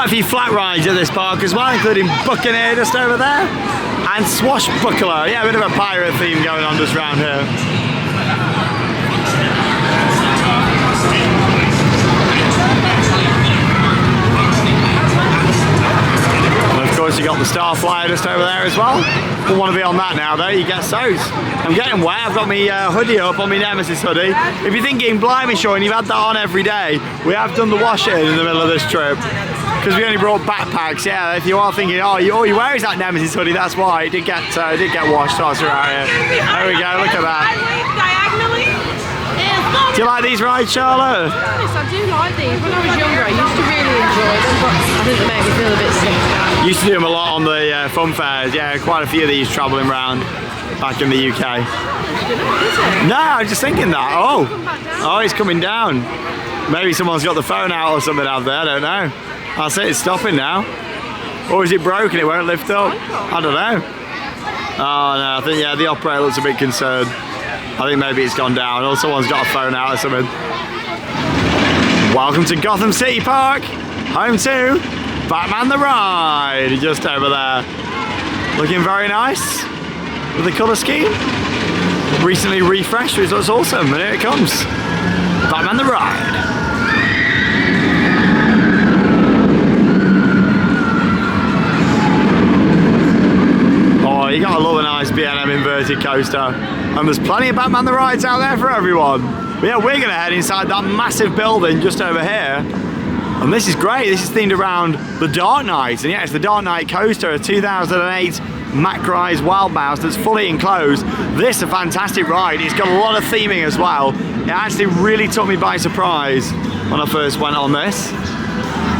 A few flat rides at this park as well, including Buccaneer just over there and Swashbuckler. Yeah, a bit of a pirate theme going on just around here. And of course you got the Starflyer just over there as well. Don't want to be on that now though, you get those. I'm getting wet, I've got my hoodie up on my Nemesis hoodie. If you're thinking, blimey Sean, you've had that on every day, we have done the washing in the middle of this trip. Because we only brought backpacks, yeah. If you are thinking, oh, all you wear is that Nemesis hoodie, that's why it did get washed whilst we're out here. There we go, look at that. Do you like these rides, Charlotte? Yes, I do like these. When I was younger, I used to really enjoy them, but I think they make me feel a bit sick now. Used to do them a lot on the fun fairs, yeah. Quite a few of these travelling around back in the UK. No, I was just thinking that. Oh, he's coming down. Maybe someone's got the phone out or something out there, I don't know. I'll say it's stopping now. Or is it broken? It won't lift up? I don't know. Oh no, I think, yeah, the operator looks a bit concerned. I think maybe it's gone down, or someone's got a phone out or something. Welcome to Gotham City Park, home to Batman the Ride, just over there. Looking very nice with the colour scheme. Recently refreshed, which looks awesome, and here it comes. Batman the Ride. You gotta love a nice B&M inverted coaster, and there's plenty of Batman the Rides out there for everyone. But yeah, we're gonna head inside that massive building just over here, and this is great. This is themed around the Dark Knight, and yeah, it's the Dark Knight coaster, a 2008 Macrise Wild Mouse that's fully enclosed. This is a fantastic ride. It's got a lot of theming as well. It actually really took me by surprise when I first went on this.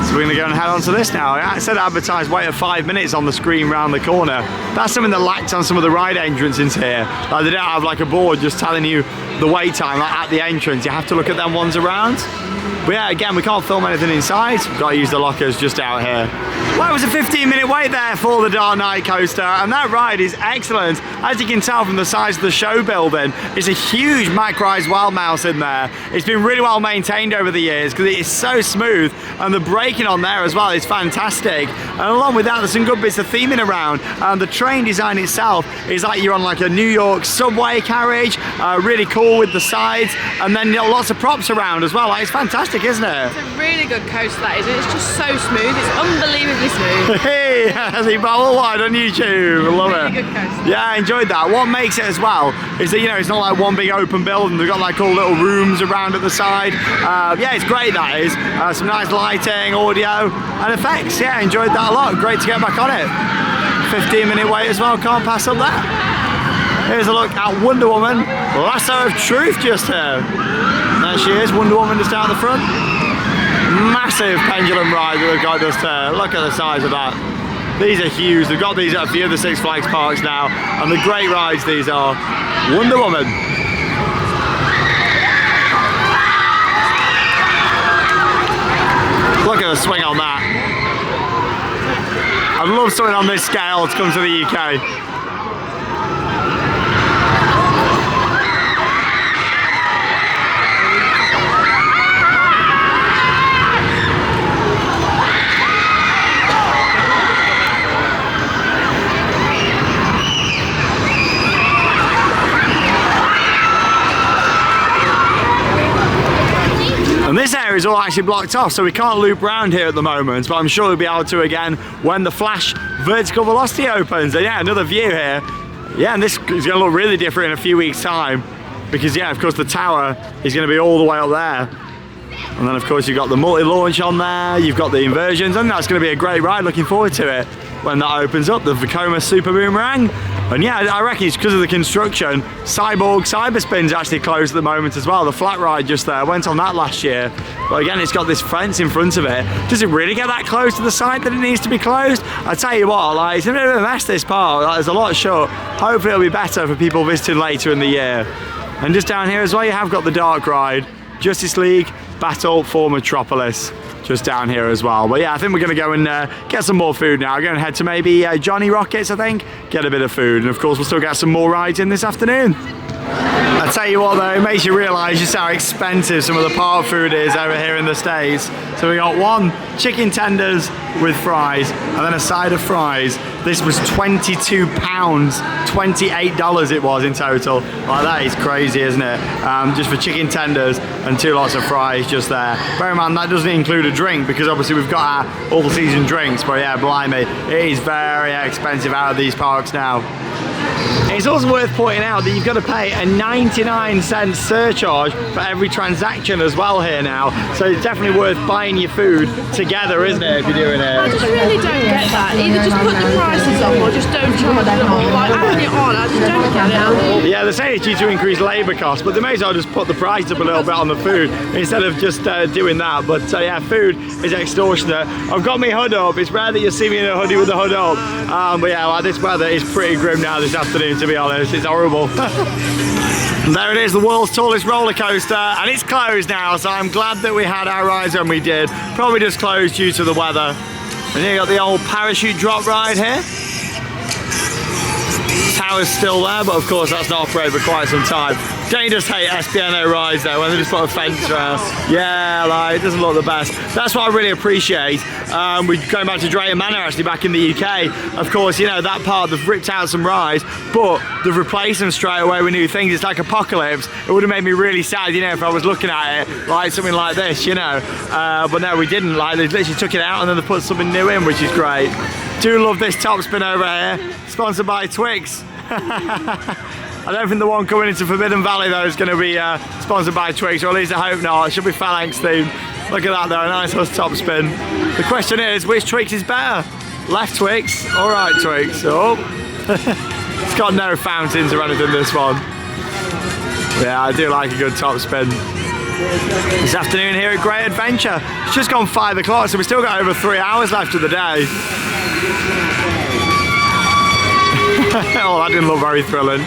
So we're going to go and head on to this now. It said advertised wait of 5 minutes on the screen round the corner. That's something that lacked on some of the ride entrances here. Like they don't have like a board just telling you the wait time like at the entrance. You have to look at them ones around. But yeah, again, we can't film anything inside. We've got to use the lockers just out here. Well, it was a 15-minute wait there for the Dark Knight coaster, and that ride is excellent. As you can tell from the size of the show building, it's a huge Macrise Wild Mouse in there. It's been really well maintained over the years because it is so smooth, and the braking on there as well is fantastic. And along with that, there's some good bits of theming around. And the train design itself is like you're on like a New York subway carriage, really cool with the sides, and then lots of props around as well. Like, it's fantastic, isn't it? It's a really good coaster, that is. It's just so smooth. It's unbelievably smooth. Hey, I think Bottle Wide on YouTube. I love it. Good coaster. Yeah, I enjoyed that. What makes it as well is that, you know, it's not like one big open building. They've got like cool little rooms around at the side. Yeah, it's great, that is. Some nice lighting, audio, and effects. Yeah, I enjoyed that a lot. Great to get back on it. 15-minute wait as well. Can't pass up that. Here's a look at Wonder Woman, Lasso of Truth just here. There she is, Wonder Woman just out the front. Massive pendulum ride that they've got just here. Look at the size of that. These are huge. They've got these at a few of the Six Flags parks now, and the great rides these are. Wonder Woman. Look at the swing on that. I'd love something on this scale to come to the UK. And this area is all actually blocked off, so we can't loop round here at the moment, but I'm sure we'll be able to again when the Flash vertical velocity opens. And yeah, another view here. Yeah, and this is going to look really different in a few weeks' time, because yeah, of course the tower is going to be all the way up there. And then of course you've got the multi-launch on there, you've got the inversions, and that's going to be a great ride. Looking forward to it when that opens up, the Vekoma Super Boomerang. And yeah, I reckon it's because of the construction. Cyborg Cyberspin's actually closed at the moment as well. The flat ride just there, went on that last year. But again, it's got this fence in front of it. Does it really get that close to the side that it needs to be closed? I tell you what, like, it's a bit of a mess, this park. Like, there's a lot shut. Hopefully it'll be better for people visiting later in the year. And just down here as well, you have got the dark ride. Justice League Battle for Metropolis. Just down here as well. But yeah, I think we're going to go and get some more food now. We're going to head to maybe Johnny Rockets, I think, get a bit of food. And of course, we'll still get some more rides in this afternoon. I tell you what though, it makes you realise just how expensive some of the park food is over here in the States. So we got one chicken tenders with fries and then a side of fries. This was £22, $28 it was in total. Like, that is crazy, isn't it? Just for chicken tenders and 2 lots of fries just there. Bear in mind, that doesn't include a drink because obviously we've got our all-season drinks, but yeah, blimey, it is very expensive out of these parks now. It's also worth pointing out that you've got to pay a 99-cent surcharge for every transaction as well here now. So it's definitely worth buying your food together, isn't it, if you're doing it? I just really don't get that. Either just put the prices up or just don't charge them all. Like, adding it on, I just don't get it. Yeah, they're saying it's due to increase labour costs, but they may as well just put the price up a little bit on the food instead of just doing that. But yeah, food is extortionate. I've got my hood up. It's rare that you see me in a hoodie with the hood up. But yeah, like, this weather is pretty grim now this afternoon, to be honest. It's horrible. And there it is, the world's tallest roller coaster, and it's closed now, so I'm glad that we had our rides when we did. Probably just closed due to the weather. And here you got the old parachute drop ride here. Tower's still there, but of course that's not operated for quite some time. Don't you just hate SPNO rides though, when they just put a fence around? Yeah, like, it doesn't look the best. That's what I really appreciate. We're going back to Drayton Manor actually back in the UK. Of course, you know, that part, they've ripped out some rides, but they've replaced them straight away with new things. It's like Apocalypse. It would have made me really sad, you know, if I was looking at it like something like this, you know. But no, we didn't. Like, they literally took it out and then they put something new in, which is great. Do love this top spin over here, sponsored by Twix. I don't think the one coming into Forbidden Valley though is going to be sponsored by Twix, or at least I hope not. It should be Phalanx themed. Look at that though, a nice horse top spin. The question is, which Twix is better? Left Twix or right Twix? Oh, it's got no fountains or anything, this one. Yeah, I do like a good top spin. This afternoon here at Great Adventure. It's just gone 5 o'clock, so we've still got over 3 hours left of the day. Oh, that didn't look very thrilling.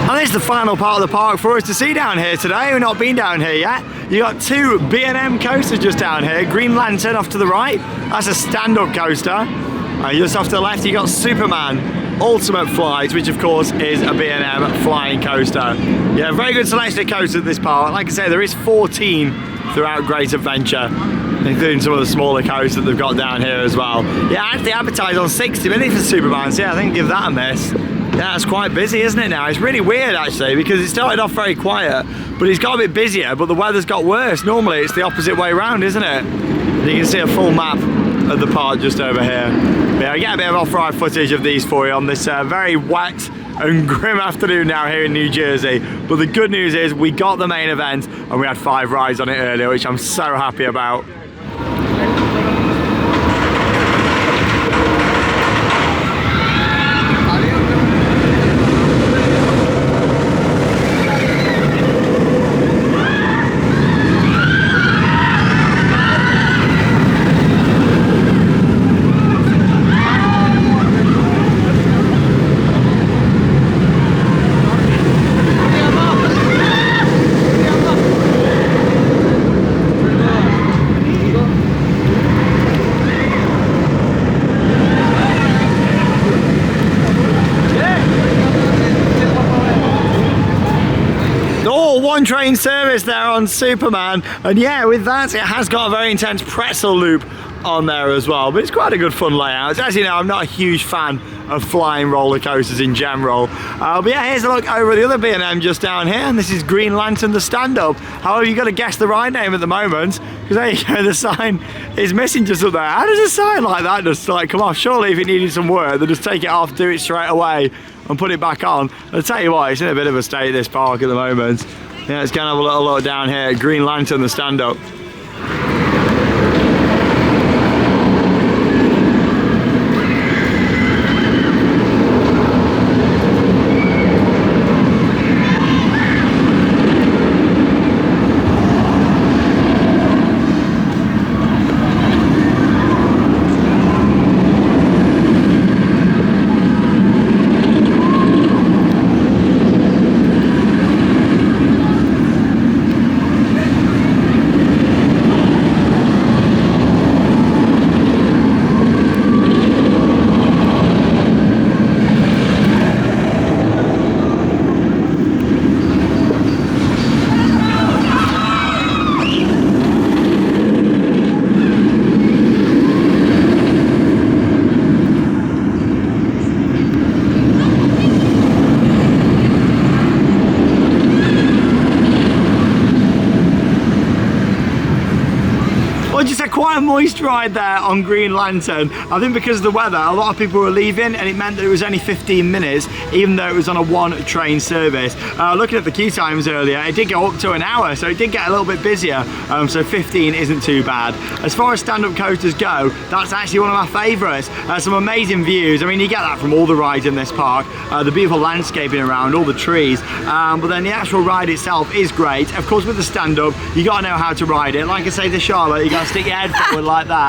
And this is the final part of the park for us to see down here today. We've not been down here yet. You got 2 B&M coasters just down here. Green Lantern off to the right. That's a stand-up coaster. And just off to the left, you got Superman Ultimate Flight, which of course is a B&M flying coaster. Yeah, very good selection of coasters at this park. Like I say, there is 14 throughout Great Adventure, including some of the smaller coasters that they've got down here as well. Yeah, actually advertised on 60 minutes for Superman, so yeah, I think give that a miss. Yeah, it's quite busy, isn't it now? It's really weird actually, because it started off very quiet, but it's got a bit busier, but the weather's got worse. Normally it's the opposite way around, isn't it? You can see a full map of the park just over here. Yeah, I get a bit of off-ride footage of these for you on this very wet and grim afternoon now here in New Jersey. But the good news is we got the main event and we had 5 rides on it earlier, which I'm so happy about. train service there on Superman, and yeah, with that it has got a very intense pretzel loop on there as well, but it's quite a good fun layout. As you know, I'm not a huge fan of flying roller coasters in general, but yeah, here's a look over the other B&M just down here, and this is Green Lantern the stand-up. However, you got to guess the ride name at the moment, because there you go, the sign is missing just up there. How does a sign like that just like come off? Surely if it needed some work, they'd just take it off, do it straight away and put it back on. I'll tell you what, it's in a bit of a state, this park at the moment. Yeah, let's go and have a little look down here, Green Lantern the stand-up. Quite a moist ride there on Green Lantern. I think because of the weather, a lot of people were leaving, and it meant that it was only 15 minutes, even though it was on a one train service. Looking at the queue times earlier, it did go up to an hour, so it did get a little bit busier, so 15 isn't too bad. As far as stand-up coasters go, that's actually one of my favourites. Some amazing views. I mean, you get that from all the rides in this park, the beautiful landscaping around, all the trees, but then the actual ride itself is great. Of course, with the stand-up, you got to know how to ride it. Like I say to Charlotte, you got to stick your head forward like that.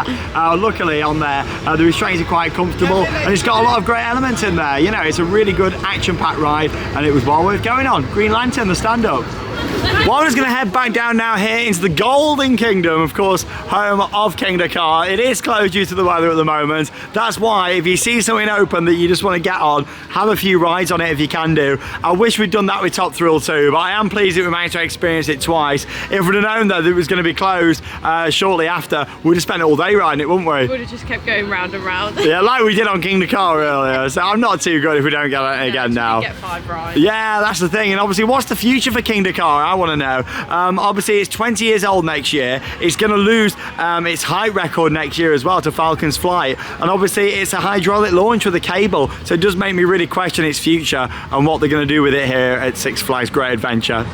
Luckily on there, the restraints are quite comfortable, and it's got a lot of great elements in there. You know, it's a really good action-packed ride, and it was well worth going on. Green Lantern, the stand-up. Well, I'm just going to head back down now here into the Golden Kingdom, of course, home of Kingda Ka. It is closed due to the weather at the moment. That's why if you see something open that you just want to get on, have a few rides on it if you can do. I wish we'd done that with Top Thrill too, but I am pleased that we managed to experience it twice. If we'd have known though that it was going to be closed shortly after, we'd have spent all day riding it, wouldn't we? We would have just kept going round and round. Yeah, like we did on Kingda Ka earlier. So I'm not too good if we don't get it again now. Get 5 rides. Yeah, that's the thing. And obviously, what's the future for Kingda Ka? I want to know. Obviously, it's 20 years old next year. It's going to lose its height record next year as well to Falcon's Flight. And obviously, it's a hydraulic launch with a cable. So it does make me really question its future and what they're going to do with it here at Six Flags Great Adventure.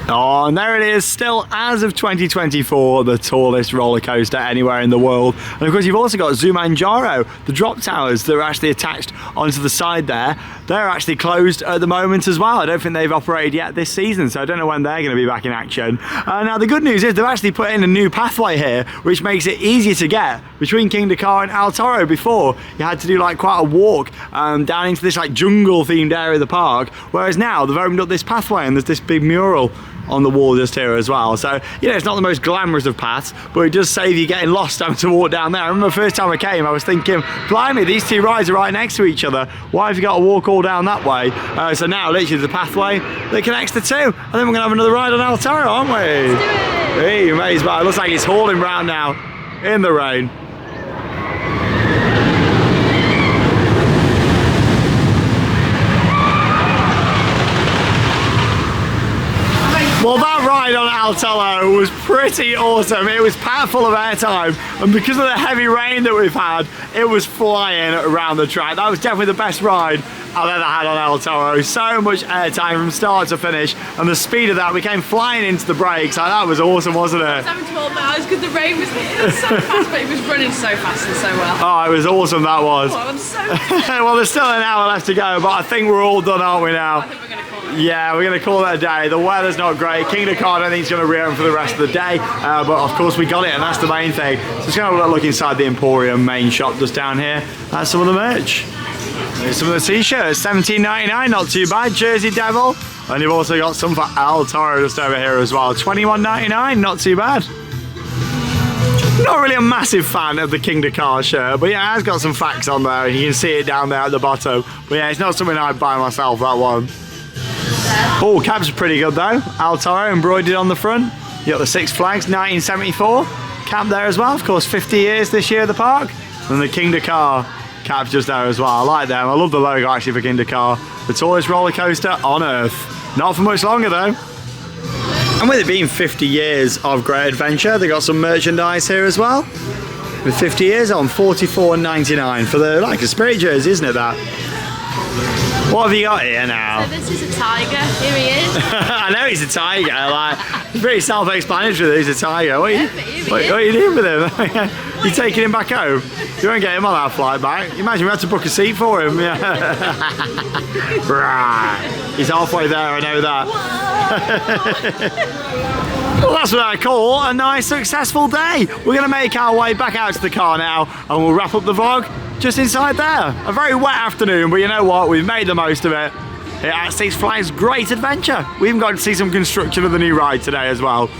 Oh, and there it is, still as of 2024, the tallest roller coaster anywhere in the world. And of course, you've also got Zumanjaro, the drop towers that are actually attached onto the side there. They're actually closed at the moment as well. I don't think they've operated yet this season, so I don't know when they're going to be back in action. Now, the good news is they've actually put in a new pathway here, which makes it easier to get between Kingda Ka and El Toro. Before, you had to do like quite a walk down into this like jungle-themed area of the park, whereas now they've opened up this pathway and there's this big mural on the wall just here as well. So, you know, it's not the most glamorous of paths, but it does save you getting lost having to walk down there. I remember the first time I came, I was thinking, blimey, these two rides are right next to each other. Why have you got to walk all down that way? So now, literally, there's a pathway that connects the two. And then we're going to have another ride on El Toro, aren't we? Let's do it. Hey, you may as well. It looks like it's hauling round now in the rain. Well, that ride on El Toro was pretty awesome. It was packed full of airtime, and because of the heavy rain that we've had, it was flying around the track. That was definitely the best ride I've ever had on El Toro. So much airtime from start to finish, and the speed of that, we came flying into the brakes. Like, that was awesome, wasn't it? I was having to hold my eyes because the rain was hitting us so fast, but it was running so fast and so well. Oh, it was awesome, that was. Oh, I'm so well, there's still an hour left to go, but I think we're all done, aren't we now? I think we're going to call it. Yeah, we're going to call that a day. The weather's not great. Kingda Ka, I don't think it's going to reopen for the rest of the day, but of course we got it, and that's the main thing. So just going to look inside the Emporium main shop just down here. That's some of the merch. There's some of the t-shirts, $17.99, not too bad. Jersey Devil, and you've also got some for El Toro just over here as well. $21.99, not too bad. Not really a massive fan of the Kingda Ka shirt, but yeah, it has got some facts on there, and you can see it down there at the bottom. But yeah, it's not something I'd buy myself, that one. Oh, cabs are pretty good though. Toro embroidered on the front. You got the Six Flags 1974 cab there as well. Of course, 50 years this year at the park. And the Kingda Ka cab's just there as well. I like them. I love the logo actually for Kingda Ka. The tallest roller coaster on Earth. Not for much longer though. And with it being 50 years of great adventure, they got some merchandise here as well. With 50 years on, $44.99 for the like a spirit jersey, isn't it that? What have you got here now? So this is a tiger. Here he is. I know he's a tiger. Like, it's pretty self-explanatory that he's a tiger. What are you doing with him? You taking him back home? You won't get him on our flight back. You imagine we had to book a seat for him. Yeah. He's halfway there. I know that. Well, that's what I call a nice, successful day. We're going to make our way back out to the car now, and we'll wrap up the vlog just inside there. A very wet afternoon, but you know what? We've made the most of it. At Six Flags Great Adventure. We even got to see some construction of the new ride today as well.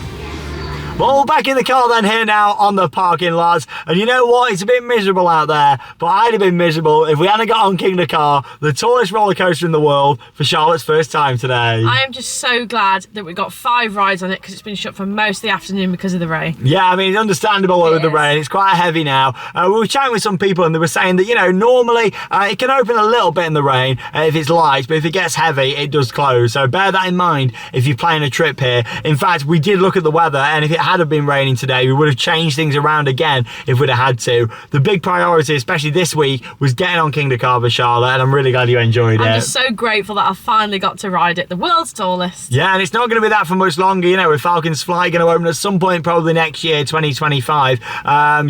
Well, we're back in the car then here now on the parking lots. And you know what? It's a bit miserable out there, but I'd have been miserable if we hadn't got on Kingda Ka, the tallest roller coaster in the world, for Charlotte's first time today. I am just so glad that we got 5 rides on it because it's been shut for most of the afternoon because of the rain. Yeah, I mean, it's understandable with the rain. It's quite heavy now. We were chatting with some people and they were saying that, you know, normally it can open a little bit in the rain if it's light, but if it gets heavy, it does close. So bear that in mind if you're planning a trip here. In fact, we did look at the weather, and if it had been raining today, we would have changed things around again if we'd have had to. The big priority, especially this week, was getting on Kingda Ka with Charlotte, and I'm really glad you enjoyed it. I'm just so grateful that I finally got to ride it, the world's tallest. Yeah, and it's not going to be that for much longer, you know, with Falcon's Flight going to open at some point probably next year, 2025,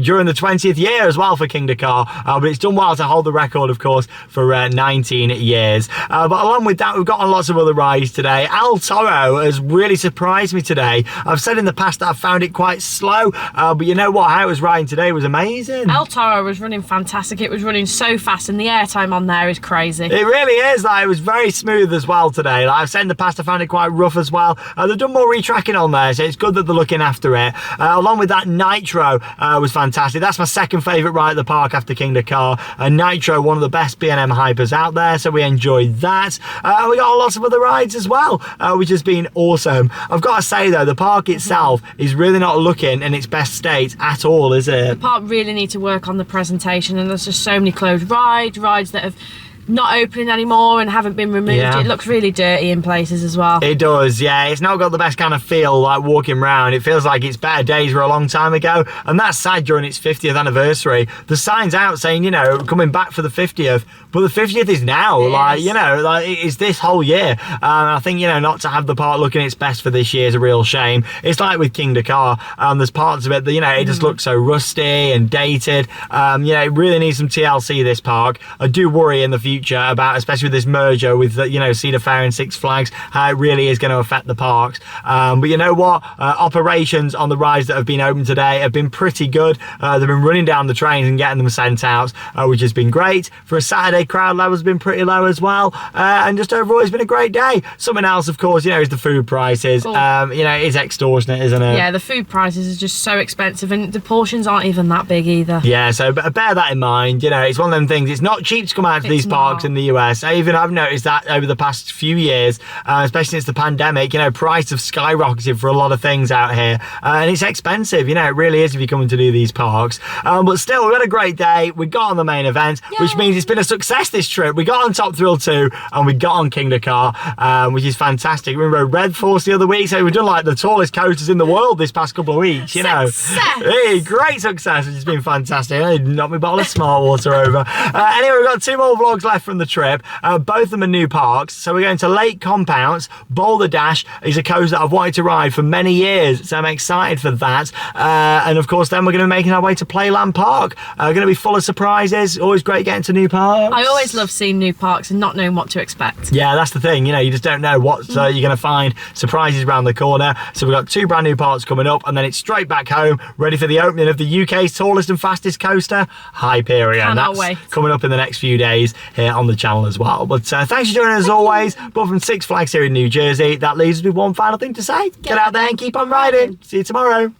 during the 20th year as well for Kingda Ka, but it's done well to hold the record, of course, for 19 years. But along with that, we've got on lots of other rides today. Toro has really surprised me today. I've said in the past that I've found it quite slow, but you know what, how it was riding today was amazing. Toro was running fantastic. It was running so fast, and the airtime on there is crazy. It really is. Like, it was very smooth as well today. Like I've said in the past, I found it quite rough as well. They've done more retracking on there, so it's good that they're looking after it. Along with that, Nitro was fantastic. That's my second favourite ride at the park after Kingda Ka. Nitro, one of the best B&M hypers out there, so we enjoyed that. We got lots of other rides as well, which has been awesome. I've got to say though, the park itself is really not looking in its best state at all, is it? The park really need to work on the presentation, and there's just so many closed rides that have not opening anymore and haven't been removed. Yeah. It looks really dirty in places as well. It does, yeah. It's not got the best kind of feel like walking around. It feels like its better days were a long time ago, and that's sad during its 50th anniversary. The sign's out saying, you know, coming back for the 50th, but the 50th is now. Like, you know, like it's this whole year. I think, you know, not to have the park looking its best for this year is a real shame. It's like with Kingda Ka, there's parts of it that, you know, it just looks so rusty and dated. You know, it really needs some TLC, this park. I do worry in the future about, especially with this merger with, you know, Cedar Fair and Six Flags, how it really is going to affect the parks. But you know what? Operations on the rides that have been open today have been pretty good. They've been running down the trains and getting them sent out, which has been great. For a Saturday, crowd level's been pretty low as well. And just overall, it's been a great day. Something else, of course, you know, is the food prices. You know, it is extortionate, isn't it? Yeah, the food prices are just so expensive, and the portions aren't even that big either. Yeah, so bear that in mind. You know, it's one of them things. It's not cheap to come out to these parks in the US. I've noticed that over the past few years, especially since the pandemic, you know, prices have skyrocketed for a lot of things out here, and it's expensive. You know, it really is if you're coming to do these parks. But still, we had a great day. We got on the main event, which means it's been a success this trip. We got on Top Thrill 2 and we got on Kingda Ka, which is fantastic. We rode Red Force the other week, so we've done like the tallest coasters in the world this past couple of weeks. You know, hey, great success, which has been fantastic. I knocked my bottle of Smart Water over. Anyway, we've got 2 more vlogs left from the trip. Both of them are new parks. So we're going to Lake Compounce. Boulder Dash is a coaster that I've wanted to ride for many years, so I'm excited for that. And of course, then we're going to be making our way to Playland Park. Going to be full of surprises. Always great getting to new parks. I always love seeing new parks and not knowing what to expect. Yeah, that's the thing. You know, you just don't know what you're going to find. Surprises around the corner. So we've got 2 brand new parks coming up, and then it's straight back home, ready for the opening of the UK's tallest and fastest coaster, Hyperion. Cannot That's wait. coming up in the next few days here on the channel as well. But thanks for joining us as always. But from Six Flags here in New Jersey, that leaves us with one final thing to say. Get out there and keep on riding. See you tomorrow.